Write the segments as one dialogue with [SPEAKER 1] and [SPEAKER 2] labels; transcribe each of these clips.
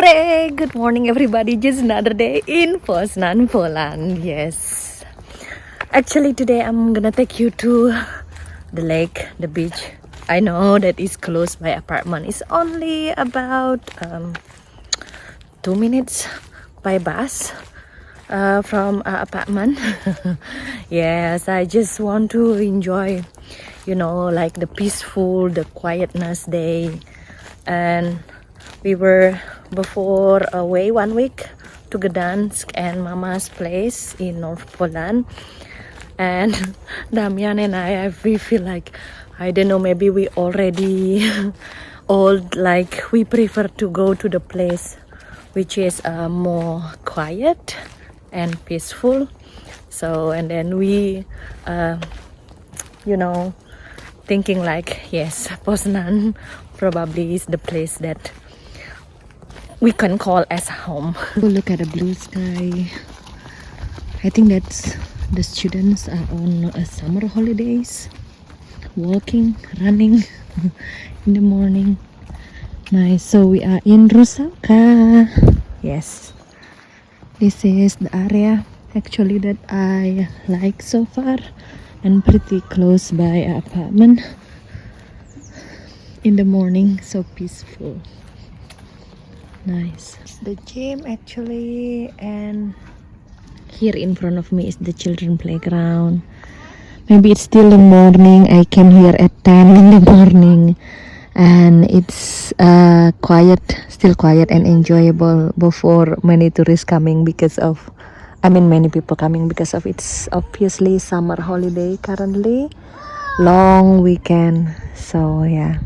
[SPEAKER 1] Hooray! Good morning, everybody. Just another day in Poznań, Poland. Yes. Actually, today I'm gonna take you to the lake, the beach. I know that is close by apartment. It's only about 2 minutes by bus from our apartment. Yes, I just want to enjoy, like the peaceful, the quietness day. And we were before away 1 week to Gdansk and Mama's place in North Poland, and Damian and we feel like, I don't know, maybe we already old, like we prefer to go to the place which is more quiet and peaceful. So and then we thinking like, yes, Poznan probably is the place that we can call as home. Look at the blue sky. I think that's the students are on summer holidays, walking, running in the morning. Nice. So we are in Rusaka. Yes, this is the area actually that I like so far, and pretty close by our apartment. In the morning, so peaceful. Nice. The gym actually, and here in front of me is the children playground. Maybe it's still the morning. I came here at 10 in the morning, and it's still quiet and enjoyable before many tourists coming many people coming because of it's obviously summer holiday currently, long weekend. So yeah.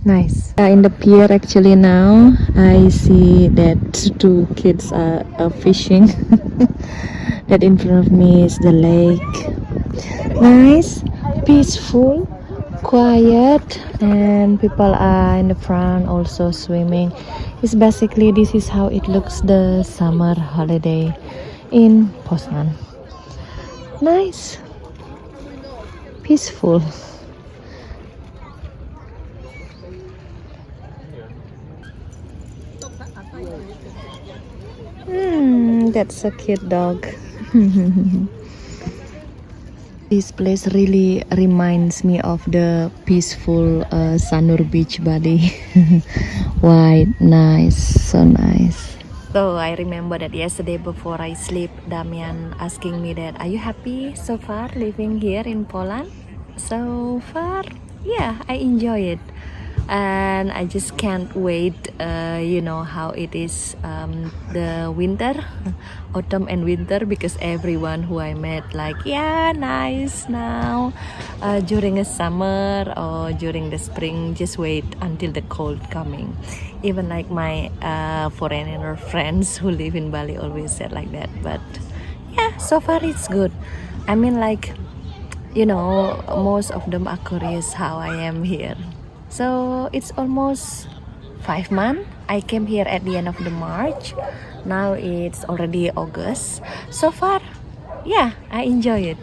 [SPEAKER 1] Nice. In the pier actually now I see that two kids are fishing. That in front of me is the lake. Nice, peaceful, quiet, and people are in the front also swimming. It's basically, this is how it looks the summer holiday in Poznan. Nice, peaceful. That's a cute dog. This place really reminds me of the peaceful Sanur beach, buddy. White, nice, so nice. So I remember that yesterday before I sleep, Damian asking me that, are you happy so far living here in Poland? So far, yeah, I enjoy it. And I just can't wait, how it is the winter, autumn and winter, because everyone who I met like, yeah, nice now during a summer or during the spring, just wait until the cold coming. Even like my foreigner friends who live in Bali always said like that. But yeah, so far it's good. I mean, like, most of them are curious how I am here. So it's almost 5 months. I came here at the end of the March. Now it's already August. So far, yeah, I enjoy it.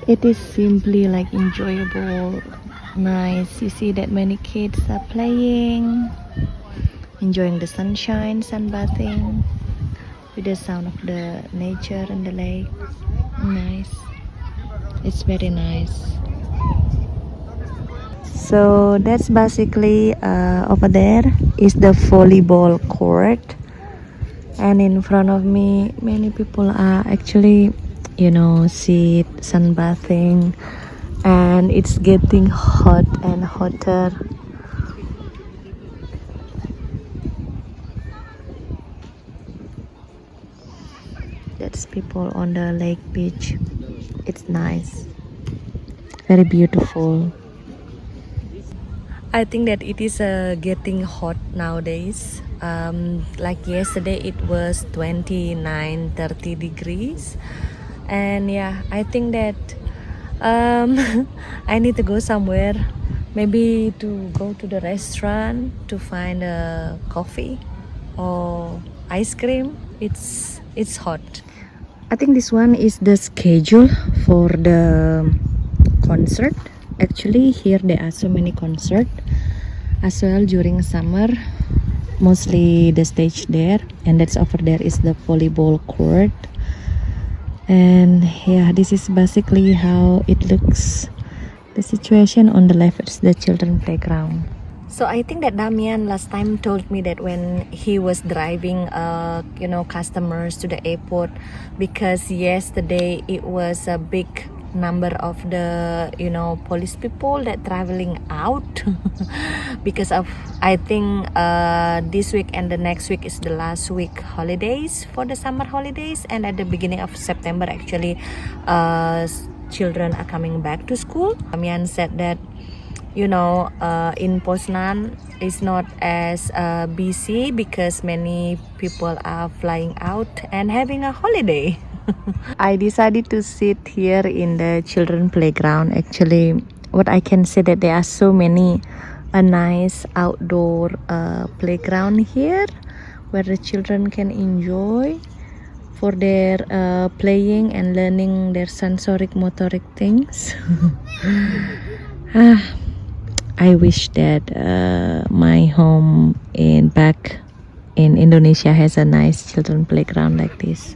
[SPEAKER 1] It is simply like enjoyable, nice. You see that many kids are playing, enjoying the sunshine, sunbathing with the sound of the nature and the lake. Nice. It's very nice. So that's basically over there is the volleyball court, and in front of me many people are actually sit sunbathing, and it's getting hot and hotter. That's people on the lake beach. It's nice, very beautiful. I think that it is getting hot nowadays. Like yesterday it was 29-30 degrees, and yeah, I think that I need to go somewhere, maybe to go to the restaurant to find a coffee or ice cream. It's hot. I think this one is the schedule for the concert. Actually here there are so many concerts as well during summer. mostly the stage there, and that's over there is the volleyball court. And yeah, this is basically how it looks. The situation on the left is the children playground. So I think that Damian last time told me that when he was driving customers to the airport, because yesterday it was a big number of the police people that traveling out because of, I think this week and the next week is the last week holidays for the summer holidays, and at the beginning of September actually children are coming back to school. Damian said that in Poznań is not as busy because many people are flying out and having a holiday. I decided to sit here in the children playground. Actually, what I can say that there are so many a nice outdoor playground here where the children can enjoy for their playing and learning their sensoric motoric things. I wish that my home back in Indonesia has a nice children playground like this.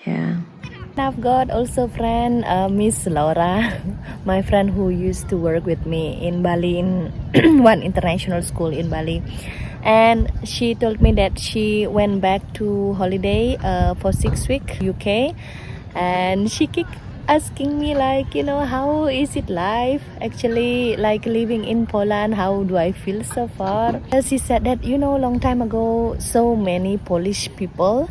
[SPEAKER 1] Yeah. I've got also friend Miss Laura, my friend who used to work with me in Bali in one international school in Bali, and she told me that she went back to holiday for 6 weeks UK, and she keep asking me like how is it life actually like living in Poland, how do I feel so far. She said that long time ago so many Polish people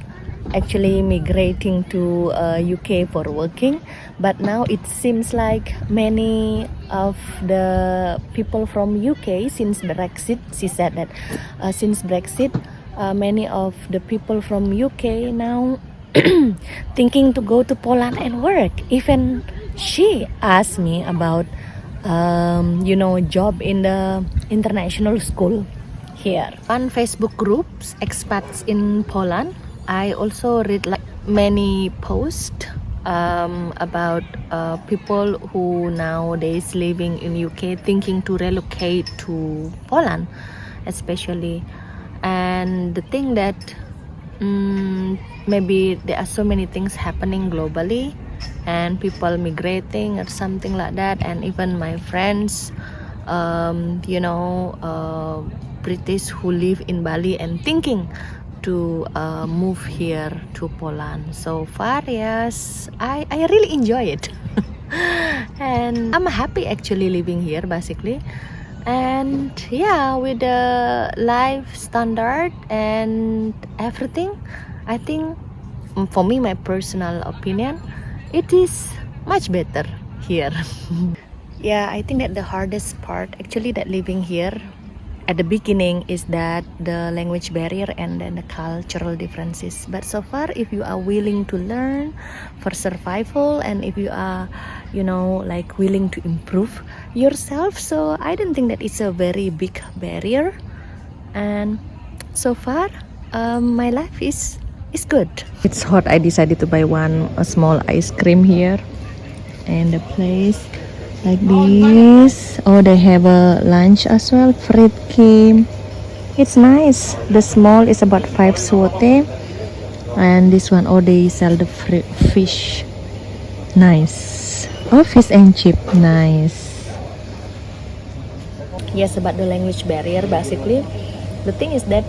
[SPEAKER 1] actually migrating to UK for working, but now it seems like many of the people from UK since Brexit, she said that since Brexit many of the people from UK now thinking to go to Poland and work. Even she asked me about job in the international school here. On Facebook groups expats in Poland, I also read like many posts about people who nowadays living in UK thinking to relocate to Poland especially. And the thing that maybe there are so many things happening globally and people migrating or something like that, and even my friends British who live in Bali and thinking to move here to Poland. So far, yes, I really enjoy it. And I'm happy actually living here basically. And yeah, with the life standard and everything, I think for me, my personal opinion, it is much better here. Yeah, I think that the hardest part actually that living here at the beginning is that the language barrier and then the cultural differences. But so far, if you are willing to learn for survival and if you are like willing to improve yourself, so I don't think that it's a very big barrier. And so far my life is good. It's hot. I decided to buy a small ice cream here, and the place like this. Oh, they have a lunch as well, fruit cake. It's nice. The small is about 5 zloty, and this one, oh, they sell the fish. Nice. Oh, fish and chip. Nice. Yes, about the language barrier, basically the thing is that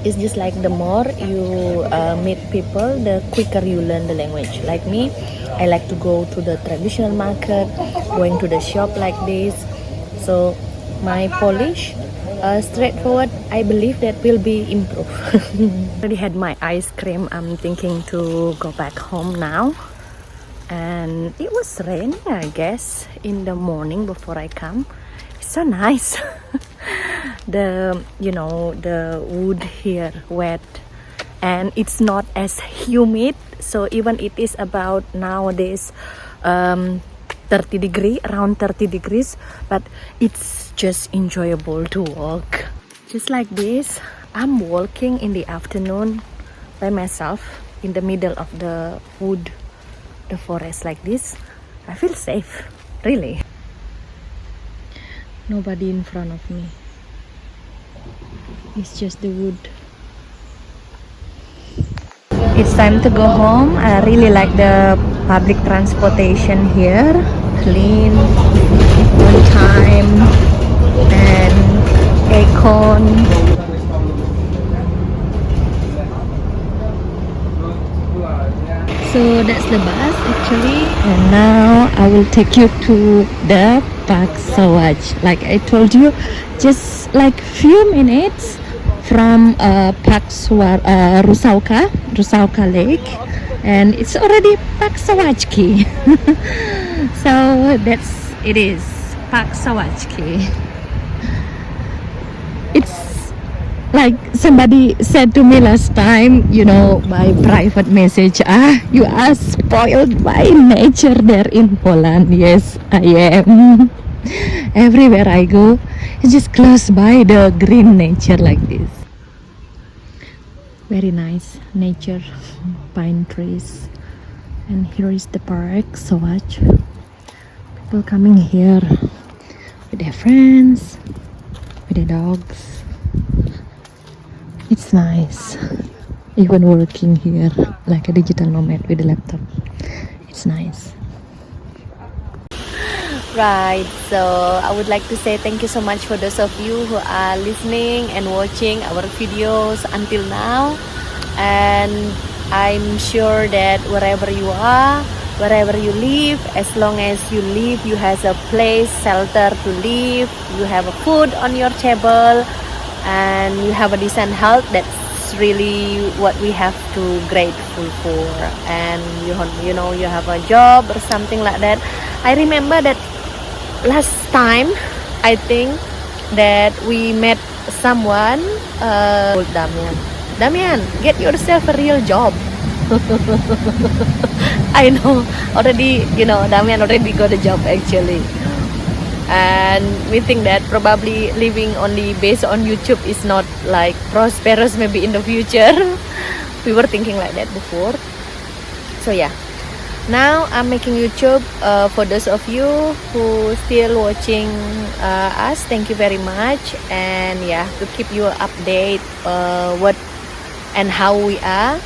[SPEAKER 1] it's just like the more you meet people, the quicker you learn the language. Like me, I like to go to the traditional market, going to the shop like this. So my Polish straightforward, I believe that will be improved. Already had my ice cream. I'm thinking to go back home now. And it was raining, I guess, in the morning before I come. It's so nice. The wood here wet, and it's not as humid, so even it is about nowadays 30 degrees, but it's just enjoyable to walk just like this. I'm walking in the afternoon by myself in the middle of the wood, the forest like this. I feel safe, really. Nobody in front of me. It's just the wood. It's time to go home. I really like the public transportation here. Clean, on time, and aircon. So that's the bus actually, and now I will take you to the Park Sawaj. Like I told you, just like few minutes from Rusauka Lake, and it's already Park Sawajki. So that's it is Park Sawajki. It's like somebody said to me last time, you know, by private message, you are spoiled by nature there in Poland. Yes, I am. Everywhere I go, it's just close by the green nature like this. Very nice nature, pine trees. And here is the park, so much people coming here with their friends, with their dogs. It's nice. Even working here like a digital nomad with a laptop. It's nice. Right, so I would like to say thank you so much for those of you who are listening and watching our videos until now. And I'm sure that wherever you are, wherever you live, as long as you live, you have a place, shelter to live, you have a food on your table, and you have a decent health. That's really what we have to grateful for. And you know you have a job or something like that. I remember that last time I think that we met someone called Damian, get yourself a real job. I know already, you know, Damian already got a job actually. And we think that probably living only based on YouTube is not like prosperous maybe in the future. We were thinking like that before. So yeah, now I'm making YouTube. For those of you who still watching us, thank you very much. And yeah, to keep you update what and how we are.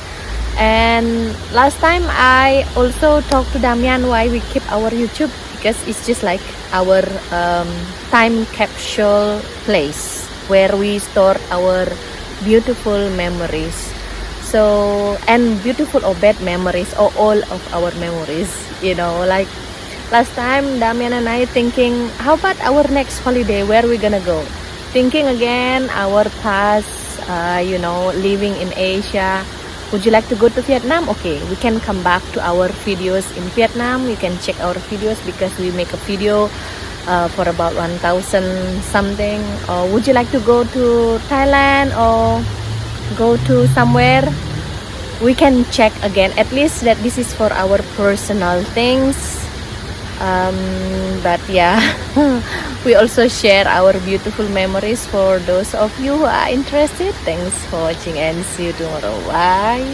[SPEAKER 1] And last time I also talked to Damian why we keep our YouTube, because it's just like our time capsule place where we store our beautiful memories. So, and beautiful or bad memories, or all of our memories, you know, like last time Damian and I thinking, how about our next holiday, where we gonna go? Thinking again our past, you know, living in Asia. Would you like to go to Vietnam? Okay, we can come back to our videos in Vietnam. You can check our videos because we make a video for about 1,000 something. Or would you like to go to Thailand or go to somewhere? We can check again. At least that this is for our personal things. But yeah, we also share our beautiful memories for those of you who are interested. Thanks for watching and see you tomorrow. Bye.